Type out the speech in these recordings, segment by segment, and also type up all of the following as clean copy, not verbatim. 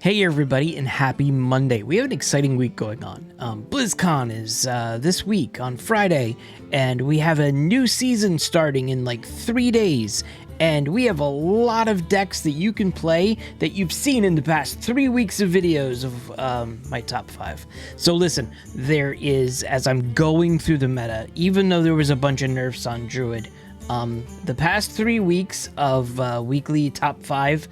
Hey everybody, and happy Monday. We have an exciting week going on. BlizzCon is this week on Friday, and we have a new season starting in like 3 days. And we have a lot of decks that you can play that you've seen in the past 3 weeks of videos of my top 5. So listen, there is, as I'm going through the meta, even though there was a bunch of nerfs on Druid, the past 3 weeks of weekly top 5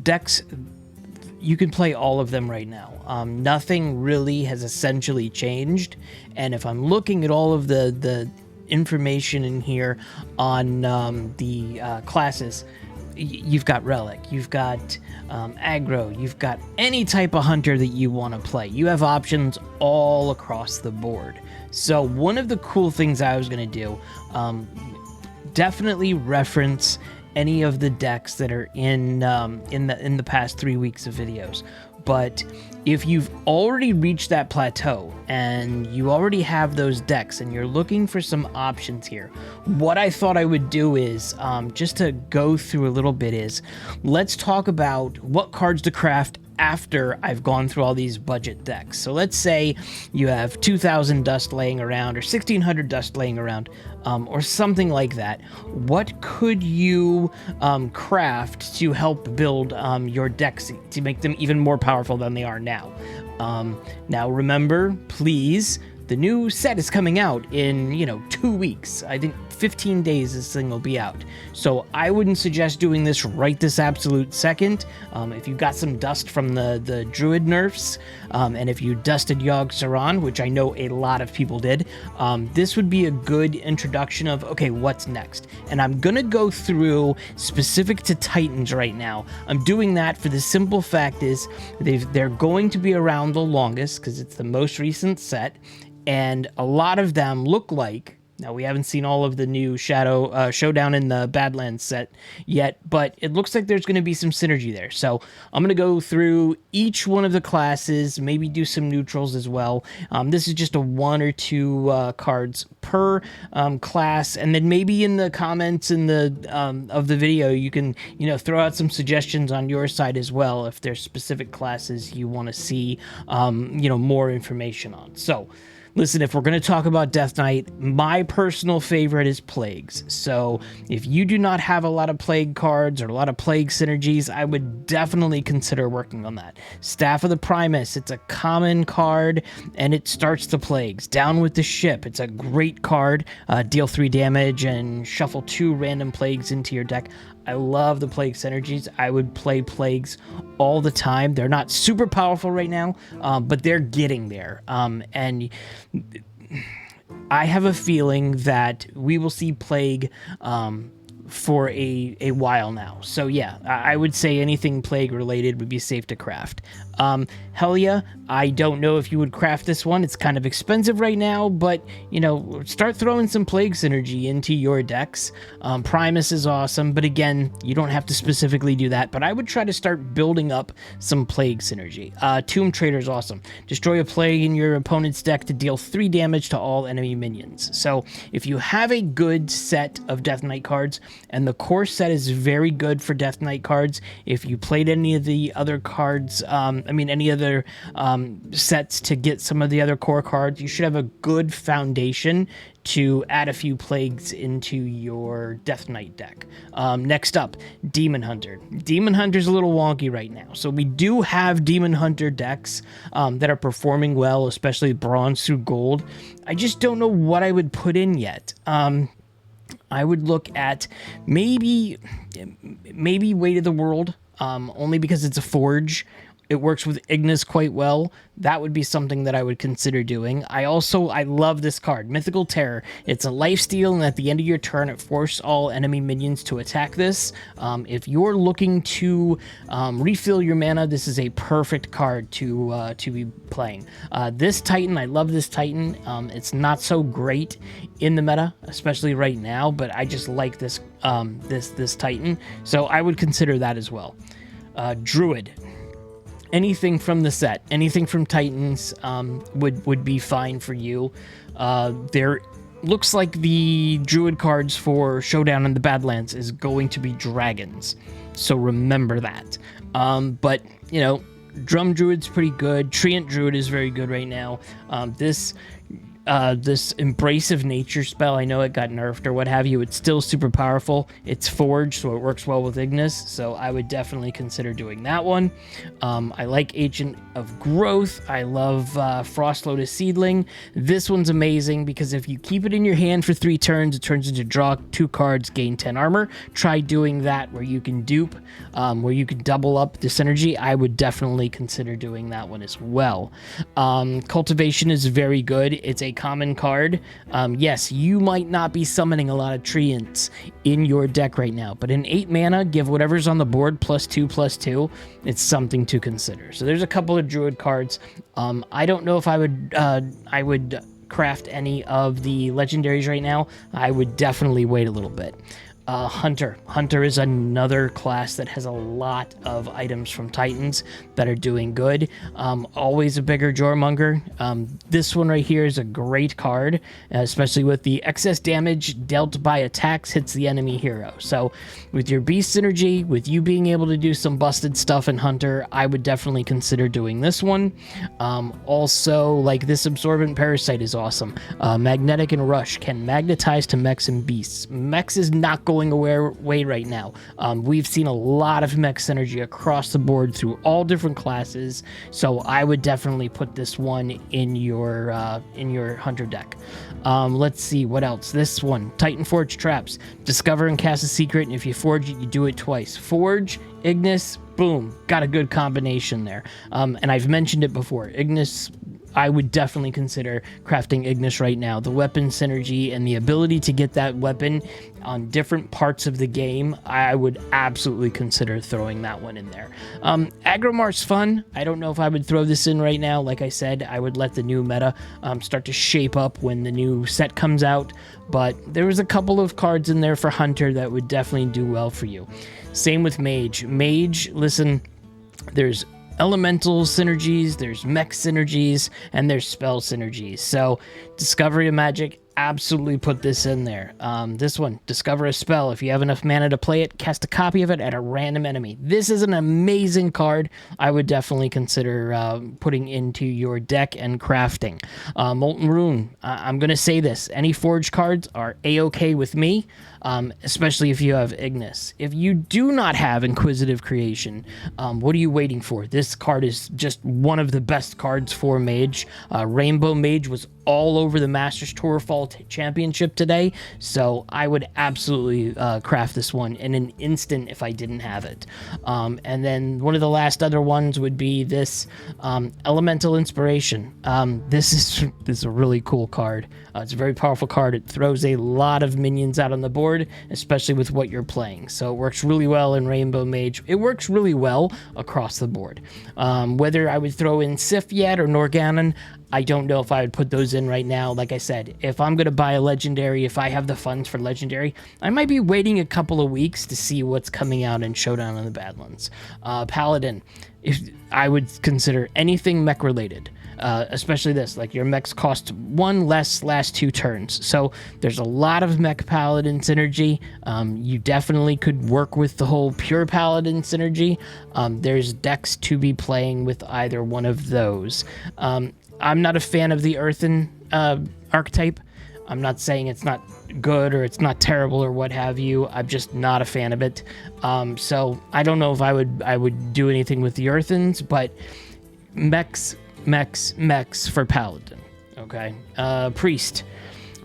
decks, you can play all of them right now. Nothing really has essentially changed. And if I'm looking at all of the information in here on the classes, you've got Relic, you've got Aggro, you've got any type of hunter that you want to play. You have options all across the board. So one of the cool things I was going to do, definitely reference any of the decks that are in the past 3 weeks of videos. But if you've already reached that plateau and you already have those decks and you're looking for some options here, what I thought I would do is, just to go through a little bit, is let's talk about what cards to craft after I've gone through all these budget decks. So let's say you have 2,000 dust laying around or 1,600 dust laying around, or something like that. What could you craft to help build your decks to make them even more powerful than they are now? Now remember, please, the new set is coming out in, 2 weeks. I think 15 days this thing will be out. So I wouldn't suggest doing this right this absolute second. If you got some dust from the Druid nerfs, and if you dusted Yogg-Saron, which I know a lot of people did, this would be a good introduction of, okay, what's next? And I'm gonna go through specific to Titans right now. I'm doing that for the simple fact is they're going to be around the longest because it's the most recent set, and a lot of them look like, now, we haven't seen all of the new Showdown in the Badlands set yet, but it looks like there's going to be some synergy there. So I'm going to go through each one of the classes, maybe do some neutrals as well. This is just a 1 or 2 cards per class, and then maybe in the comments in the of the video, you can throw out some suggestions on your side as well if there's specific classes you want to see more information on. So listen, if we're going to talk about Death Knight, my personal favorite is Plagues. So if you do not have a lot of Plague cards or a lot of Plague synergies, I would definitely consider working on that. Staff of the Primus, it's a common card, and it starts the Plagues. Down with the Ship, it's a great card. Deal 3 damage and shuffle 2 random Plagues into your deck. I love the Plague synergies. I would play Plagues all the time. They're not super powerful right now, but they're getting there. And I have a feeling that we will see Plague for a while now. So yeah, I would say anything Plague related would be safe to craft. Hellia, I don't know if you would craft this one. It's kind of expensive right now, but start throwing some Plague synergy into your decks. Primus is awesome, but again, you don't have to specifically do that, but I would try to start building up some Plague synergy. Tomb Trader is awesome. Destroy a Plague in your opponent's deck to deal 3 damage to all enemy minions. So if you have a good set of Death Knight cards, and the core set is very good for Death Knight cards, if you played any of the other cards, any other sets to get some of the other core cards, you should have a good foundation to add a few Plagues into your Death Knight deck. Next up, Demon Hunter. Demon Hunter's a little wonky right now. So we do have Demon Hunter decks that are performing well, especially bronze through gold. I just don't know what I would put in yet. I would look at maybe Weight of the World, only because it's a forge. It works with Ignis quite well. That would be something that I would consider doing. I love this card, Mythical Terror. It's a lifesteal, and at the end of your turn, it forces all enemy minions to attack this. If you're looking to refill your mana, this is a perfect card to be playing. This Titan, I love this Titan. It's not so great in the meta, especially right now, but I just like this this Titan, so I would consider that as well. Druid. Anything from the set, anything from Titans would be fine for you. There looks like the Druid cards for Showdown in the Badlands is going to be dragons, so remember that. But, you know, Drum Druid's pretty good. Treant Druid is very good right now. This Embrace of Nature spell, I know it got nerfed or what have you, it's still super powerful. It's forged, so it works well with Ignis, so I would definitely consider doing that one. I like Agent of Growth. I love Frost Lotus Seedling. This one's amazing because if you keep it in your hand for 3 turns, it turns into draw 2 cards, gain 10 armor. Try doing that where you can dupe, where you can double up the synergy. I would definitely consider doing that one as well. Cultivation is very good. It's a common card. Yes, you might not be summoning a lot of treants in your deck right now, but in 8 mana, give whatever's on the board +2/+2. It's something to consider. So there's a couple of Druid cards. I don't know if I would craft any of the legendaries right now. I would definitely wait a little bit. Hunter. Hunter is another class that has a lot of items from Titans that are doing good. Always a bigger Jormonger. This one right here is a great card, especially with the excess damage dealt by attacks hits the enemy hero. So with your beast synergy, with you being able to do some busted stuff in Hunter, I would definitely consider doing this one. Also, like this Absorbent Parasite is awesome. Magnetic and Rush can magnetize to mechs and beasts. Mechs is not going away right now. We've seen a lot of mech synergy across the board through all different classes, so I would definitely put this one in your Hunter deck. Let's see what else. This one, Titan Forge Traps. Discover and cast a secret, and if you forge it, you do it twice. Forge, Ignis, boom, got a good combination there. And I've mentioned it before. Ignis, I would definitely consider crafting Ignis right now. The weapon synergy and the ability to get that weapon on different parts of the game, I would absolutely consider throwing that one in there. Agromar's fun. I don't know if I would throw this in right now. Like I said, I would let the new meta start to shape up when the new set comes out. But there was a couple of cards in there for Hunter that would definitely do well for you. Same with Mage. Mage, listen, there's elemental synergies, there's mech synergies, and there's spell synergies. So Discovery of Magic, absolutely put this in there. This one, discover a spell. If you have enough mana to play it, cast a copy of it at a random enemy. This is an amazing card. I would definitely consider putting into your deck and crafting. Molten Rune, I'm going to say this. Any Forge cards are A-okay with me, especially if you have Ignis. If you do not have Inquisitive Creation, what are you waiting for? This card is just one of the best cards for Mage. Rainbow Mage was all over the Masters Tour Fall Championship today, so I would absolutely craft this one in an instant if I didn't have it. And then one of the last other ones would be this Elemental Inspiration. This is a really cool card. It's a very powerful card. It throws a lot of minions out on the board, especially with what you're playing. So it works really well in Rainbow Mage. It works really well across the board. Whether I would throw in Sif yet or Norganon, I don't know if I would put those in right now. Like I said, if I'm going to buy a legendary, if I have the funds for legendary, I might be waiting a couple of weeks to see what's coming out in Showdown in the Badlands. Paladin, if I would consider anything mech related. Especially this, like your mechs cost 1 less last 2 turns. So there's a lot of mech paladin synergy. You definitely could work with the whole pure paladin synergy. There's decks to be playing with either one of those. I'm not a fan of the earthen archetype. I'm not saying it's not good or it's not terrible or what have you. I'm just not a fan of it. So I don't know if I would do anything with the earthens, but mechs for Paladin. Okay.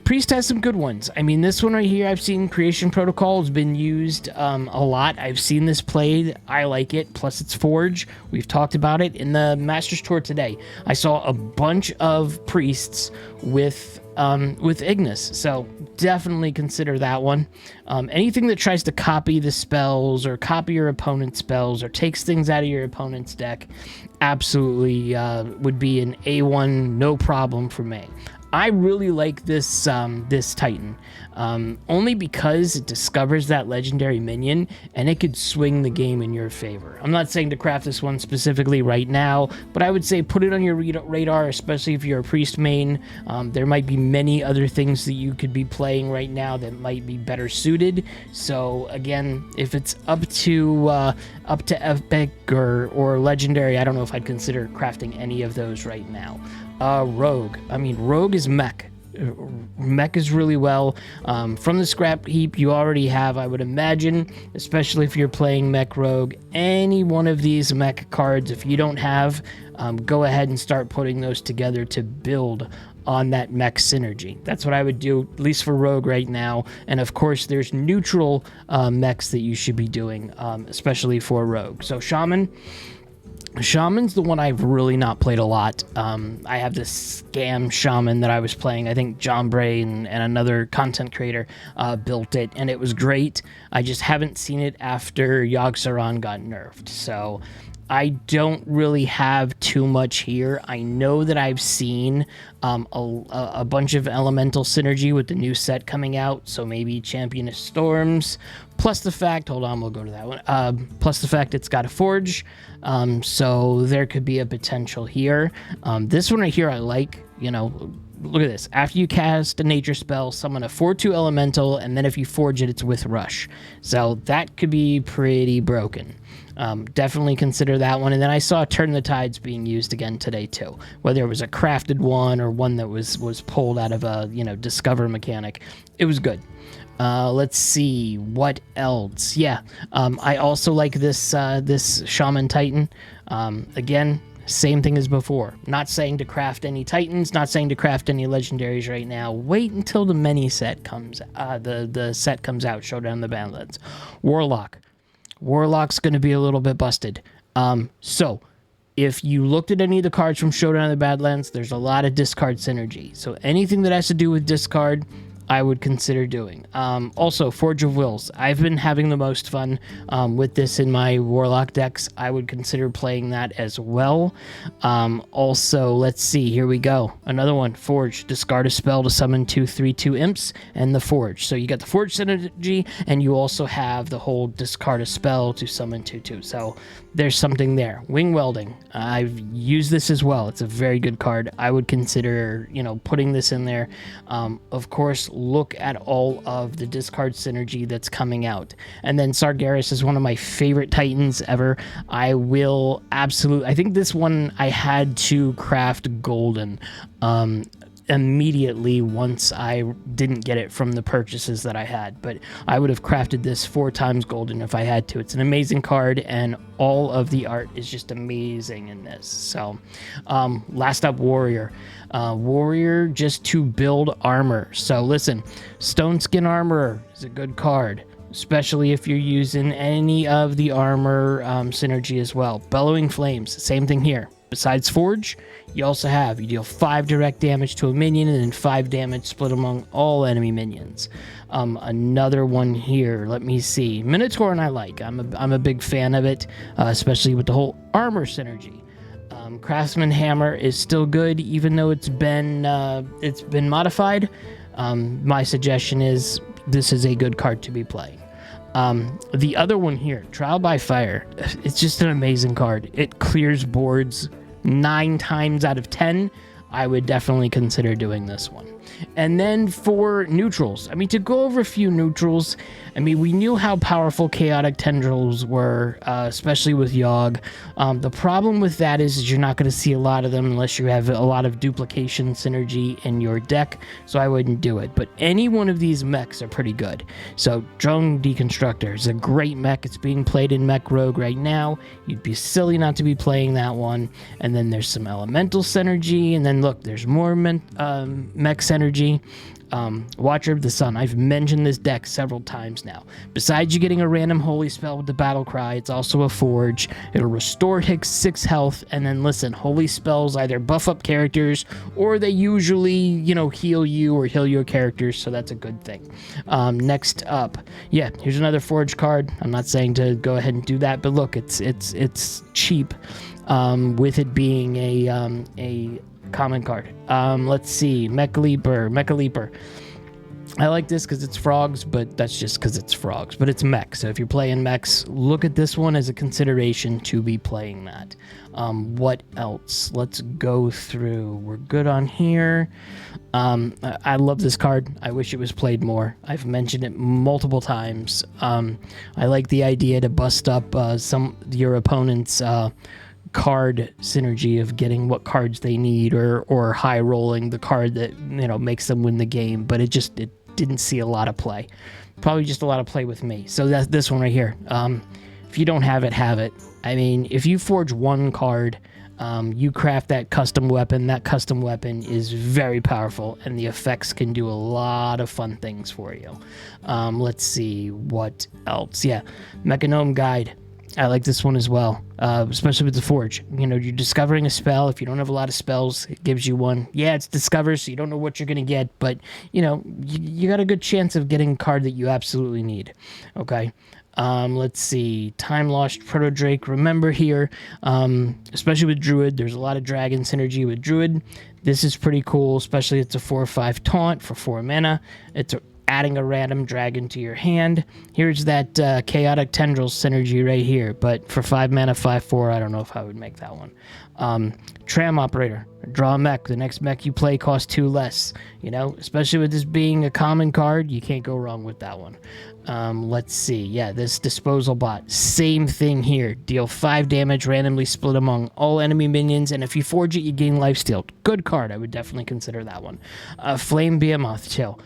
Priest has some good ones. I mean, this one right here, I've seen Creation Protocol has been used a lot. I've seen this played. I like it. Plus it's Forge. We've talked about it in the Masters Tour today. I saw a bunch of priests with Ignis, so definitely consider that one. Anything that tries to copy the spells or copy your opponent's spells or takes things out of your opponent's deck absolutely would be an A1 no problem for me. I really like this this Titan, only because it discovers that legendary minion and it could swing the game in your favor. I'm not saying to craft this one specifically right now, but I would say put it on your radar, especially if you're a priest main. There might be many other things that you could be playing right now that might be better suited. So again, if it's up to epic or legendary, I don't know if I'd consider crafting any of those right now. Rogue. I mean, Rogue is mech. Mech is really well. From the scrap heap you already have, I would imagine, especially if you're playing mech Rogue, any one of these mech cards, if you don't have, go ahead and start putting those together to build on that mech synergy. That's what I would do, at least for Rogue right now. And of course, there's neutral mechs that you should be doing, especially for Rogue. So Shaman's the one I've really not played a lot. I have this scam Shaman that I was playing. I think John Bray and another content creator built it, and it was great. I just haven't seen it after Yogg-Saron got nerfed. So I don't really have too much here. I know that I've seen a bunch of elemental synergy with the new set coming out, so maybe Champion of Storms, plus the fact, hold on, we'll go to that one, plus the fact it's got a Forge, so there could be a potential here. This one right here I like, you know, look at this. After you cast a nature spell, summon a 4/2 elemental, and then if you forge it, it's with rush. So that could be pretty broken. Definitely consider that one. And then I saw Turn the Tides being used again today too, whether it was a crafted one or one that was pulled out of a, you know, discover mechanic. It was good. Let's see what else. Yeah, I also like this this Shaman Titan. Again, same thing as before. Not saying to craft any Titans, not saying to craft any legendaries right now. Wait until the mini set comes, the set comes out, Showdown of the Badlands. Warlock's going to be a little bit busted. So if you looked at any of the cards from Showdown of the Badlands, there's a lot of discard synergy. So anything that has to do with discard, I would consider doing. Also, Forge of Wills. I've been having the most fun with this in my Warlock decks. I would consider playing that as well. Also, let's see. Here we go. Another one. Forge. Discard a spell to summon 2/3/2 imps and the Forge. So you got the Forge synergy, and you also have the whole discard a spell to summon 2/2. So there's something there. Wing Welding. I've used this as well. It's a very good card. I would consider, you know, putting this in there. Of course, look at all of the discard synergy that's coming out. And then Sargeras is one of my favorite Titans ever. I think this one I had to craft golden immediately once I didn't get it from the purchases that I had, but I would have crafted this 4 times golden if I had to. It's an amazing card, and all of the art is just amazing in this. So last up, Warrior. Warrior just to build armor. So listen, Stone Skin Armorer is a good card, especially if you're using any of the armor synergy as well. Bellowing Flames, same thing here. Besides Forge, you also have, you deal 5 direct damage to a minion and then 5 damage split among all enemy minions. Another one here, let me see. Minotaur and I like. I'm a big fan of it, especially with the whole armor synergy. Craftsman Hammer is still good, even though it's been modified. My suggestion is this is a good card to be playing. The other one here, Trial by Fire, it's just an amazing card. It clears boards 9 times out of 10. I would definitely consider doing this one. And then for neutrals, I mean, to go over a few neutrals, I mean, we knew how powerful Chaotic Tendrils were, especially with Yogg. The problem with that is you're not going to see a lot of them unless you have a lot of duplication synergy in your deck, so I wouldn't do it. But any one of these mechs are pretty good. So Drone Deconstructor is a great mech. It's being played in Mech Rogue right now. You'd be silly not to be playing that one. And then there's some elemental synergy, and then look, there's more mech synergy. Watcher of the Sun. I've mentioned this deck several times now. Besides you getting a random holy spell with the battle cry, it's also a Forge. It'll restore Hicks 6 health, and then listen, holy spells either buff up characters or they usually, you know, heal you or heal your characters, so that's a good thing. Next up, yeah, here's another Forge card. I'm not saying to go ahead and do that, but look, it's cheap. With it being a common card. Let's see, Mecha Leaper. I like this because it's frogs, but that's just because it's frogs. But it's mech, so if you're playing mechs, look at this one as a consideration to be playing that. What else? Let's go through. We're good on here. I love this card. I wish it was played more. I've mentioned it multiple times. I like the idea to bust up your opponent's card synergy of getting what cards they need, or high rolling the card that makes them win the game. But it didn't see a lot of play. Probably just a lot of play with me. So that's this one right here. If you don't have it, have it. I mean, if you forge one card, you craft that custom weapon. That custom weapon is very powerful, and the effects can do a lot of fun things for you. Let's see what else. Yeah, Mechanome Guide. I like this one as well, especially with the Forge. You're discovering a spell. If you don't have a lot of spells, it gives you one. Yeah, it's Discover, so you don't know what you're going to get, but, you got a good chance of getting a card that you absolutely need. Okay, let's see. Time Lost Proto Drake. Remember here, especially with Druid, there's a lot of dragon synergy with Druid. This is pretty cool, especially it's a 4/5 taunt for 4 mana. It's adding a random dragon to your hand. Here's that Chaotic Tendrils synergy right here, but for 5 mana, 5/4, I don't know if I would make that one. Tram Operator. Draw a mech. The next mech you play costs 2 less. Especially with this being a common card, you can't go wrong with that one. Let's see. Yeah, this Disposal Bot. Same thing here. Deal 5 damage, randomly split among all enemy minions, and if you forge it, you gain lifesteal. Good card. I would definitely consider that one. Flame Behemoth Chill.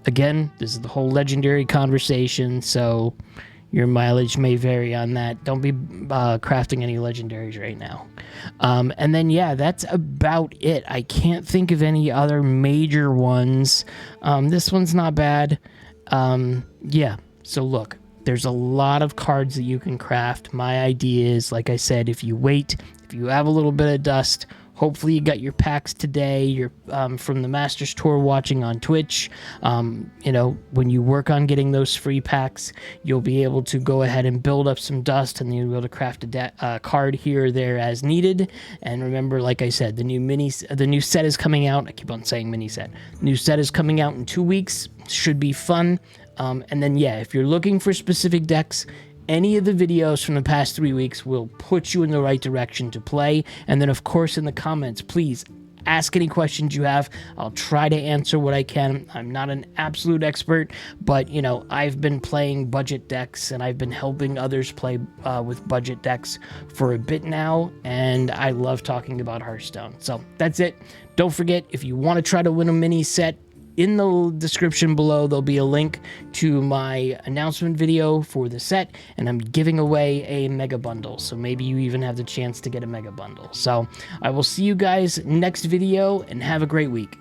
Again, this is the whole legendary conversation, so your mileage may vary on that. Don't be crafting any legendaries right now. And then, yeah, that's about it. I can't think of any other major ones. This one's not bad. Yeah, so look, there's a lot of cards that you can craft. My idea is, like I said, if you wait, if you have a little bit of dust, hopefully you got your packs today. You're from the Masters Tour watching on Twitch. When you work on getting those free packs, you'll be able to go ahead and build up some dust, and you'll be able to craft a card here or there as needed. And remember, like I said, the new set is coming out. I keep on saying mini set. New set is coming out in 2 weeks. Should be fun. And then, yeah, if you're looking for specific decks, any of the videos from the past 3 weeks will put you in the right direction to play. And then, of course, in the comments, please ask any questions you have. I'll try to answer what I can. I'm not an absolute expert, but, I've been playing budget decks, and I've been helping others play with budget decks for a bit now, and I love talking about Hearthstone. So that's it. Don't forget, if you want to try to win a mini set, in the description below, there'll be a link to my announcement video for the set, and I'm giving away a mega bundle, so maybe you even have the chance to get a mega bundle. So I will see you guys next video, and have a great week.